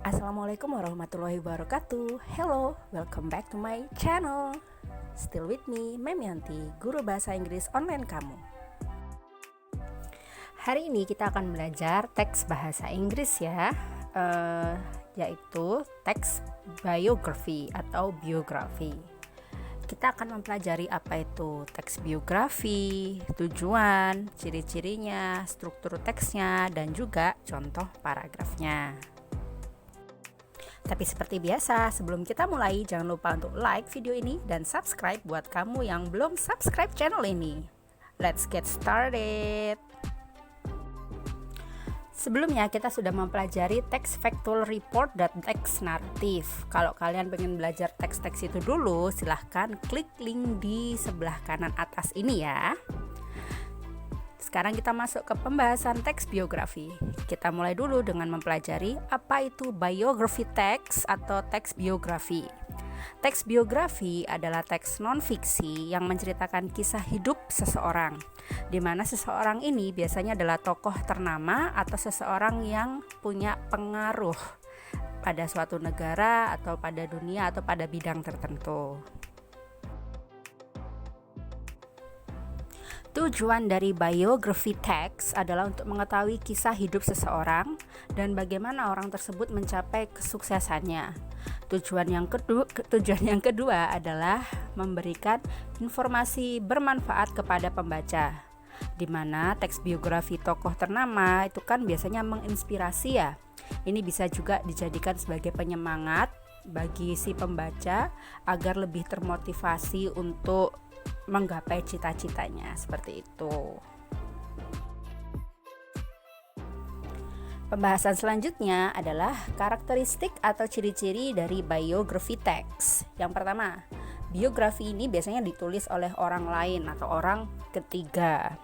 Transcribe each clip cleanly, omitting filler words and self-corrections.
Assalamualaikum warahmatullahi wabarakatuh. Hello, welcome back to my channel. Still with me, Memianti, guru bahasa Inggris online kamu. Hari ini kita akan belajar teks bahasa Inggris ya, yaitu teks biography atau biografi. Kita akan mempelajari apa itu teks biografi, tujuan, ciri-cirinya, struktur teksnya, dan juga contoh paragrafnya. Tapi seperti biasa, sebelum kita mulai, jangan lupa untuk like video ini dan subscribe buat kamu yang belum subscribe channel ini. Let's get started. Sebelumnya kita sudah mempelajari teks factual report dan teks naratif. Kalau kalian pengen belajar teks-teks itu dulu, silahkan klik link di sebelah kanan atas ini ya. Sekarang kita masuk ke pembahasan teks biografi. Kita mulai dulu dengan mempelajari apa itu biography text atau teks biografi. Teks biografi adalah teks non-fiksi yang menceritakan kisah hidup seseorang, di mana seseorang ini biasanya adalah tokoh ternama atau seseorang yang punya pengaruh pada suatu negara atau pada dunia atau pada bidang tertentu. Tujuan dari biography text adalah untuk mengetahui kisah hidup seseorang dan bagaimana orang tersebut mencapai kesuksesannya. Tujuan yang kedua adalah memberikan informasi bermanfaat kepada pembaca, di mana teks biografi tokoh ternama itu kan biasanya menginspirasi ya. Ini bisa juga dijadikan sebagai penyemangat bagi si pembaca agar lebih termotivasi untuk menggapai cita-citanya, seperti itu. Pembahasan selanjutnya adalah karakteristik atau ciri-ciri dari biography text. Yang pertama, biografi ini biasanya ditulis oleh orang lain atau orang ketiga.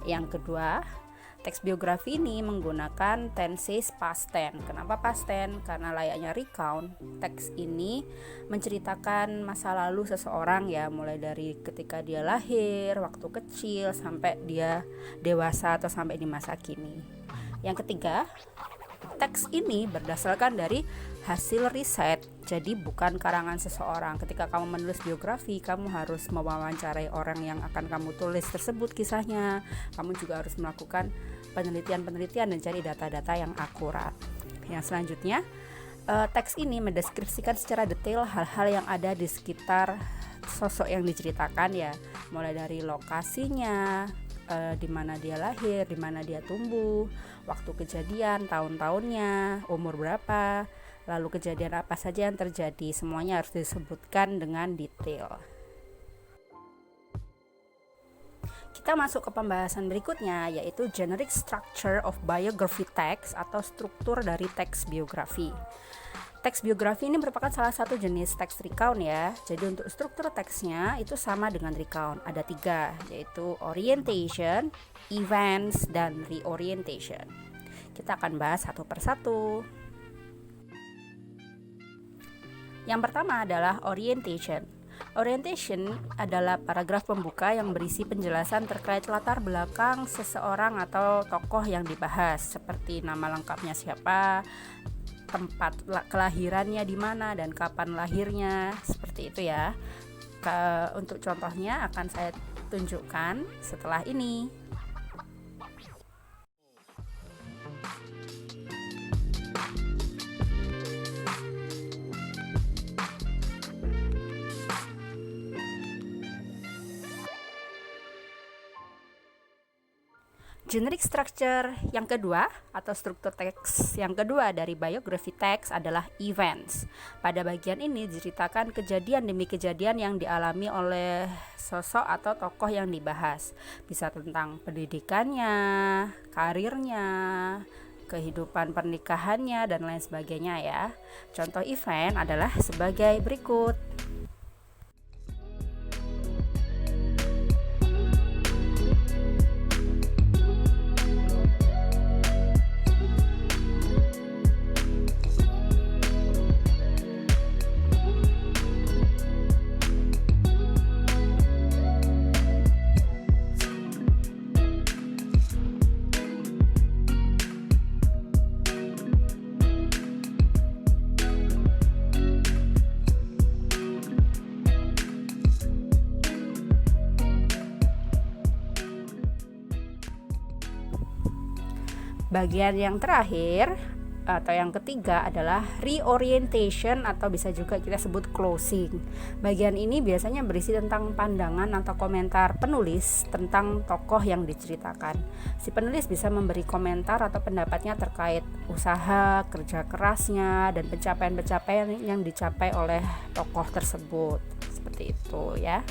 Yang kedua, teks biografi ini menggunakan tenses past tense. Kenapa past tense? Karena layaknya recount, teks ini menceritakan masa lalu seseorang ya, mulai dari ketika dia lahir, waktu kecil, sampai dia dewasa atau sampai di masa kini. Yang ketiga, teks ini berdasarkan dari hasil riset, jadi bukan karangan seseorang. Ketika kamu menulis biografi, kamu harus mewawancarai orang yang akan kamu tulis tersebut kisahnya. Kamu juga harus melakukan penelitian dan cari data-data yang akurat. Yang selanjutnya, teks ini mendeskripsikan secara detail hal-hal yang ada di sekitar sosok yang diceritakan ya, mulai dari lokasinya, di mana dia lahir, di mana dia tumbuh, waktu kejadian, tahun-tahunnya, umur berapa, lalu kejadian apa saja yang terjadi, semuanya harus disebutkan dengan detail. Kita masuk ke pembahasan berikutnya, yaitu generic structure of biography text atau struktur dari teks biografi. Teks biografi ini merupakan salah satu jenis teks recount ya. Jadi untuk struktur teksnya itu sama dengan recount. Ada 3, yaitu orientation, events, dan reorientation. Kita akan bahas satu persatu. Yang pertama adalah orientation. Orientation adalah paragraf pembuka yang berisi penjelasan terkait latar belakang seseorang atau tokoh yang dibahas, seperti nama lengkapnya siapa, tempat kelahirannya di mana dan kapan lahirnya, seperti itu ya. Untuk contohnya akan saya tunjukkan setelah ini. Generic structure yang kedua atau struktur teks yang kedua dari biography text adalah events. Pada bagian ini diceritakan kejadian demi kejadian yang dialami oleh sosok atau tokoh yang dibahas. Bisa tentang pendidikannya, karirnya, kehidupan pernikahannya, dan lain sebagainya ya. Contoh event adalah sebagai berikut. Bagian yang terakhir atau yang ketiga adalah reorientation atau bisa juga kita sebut closing. Bagian ini biasanya berisi tentang pandangan atau komentar penulis tentang tokoh yang diceritakan. Si penulis bisa memberi komentar atau pendapatnya terkait usaha, kerja kerasnya, dan pencapaian-pencapaian yang dicapai oleh tokoh tersebut. Seperti itu ya.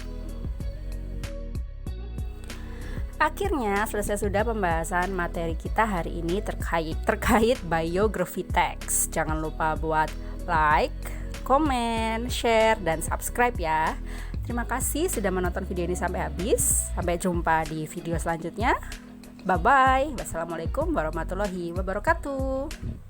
Akhirnya selesai sudah pembahasan materi kita hari ini terkait biography text. Jangan lupa buat like, komen, share, dan subscribe ya. Terima kasih sudah menonton video ini sampai habis. Sampai jumpa di video selanjutnya. Bye bye. Wassalamualaikum warahmatullahi wabarakatuh.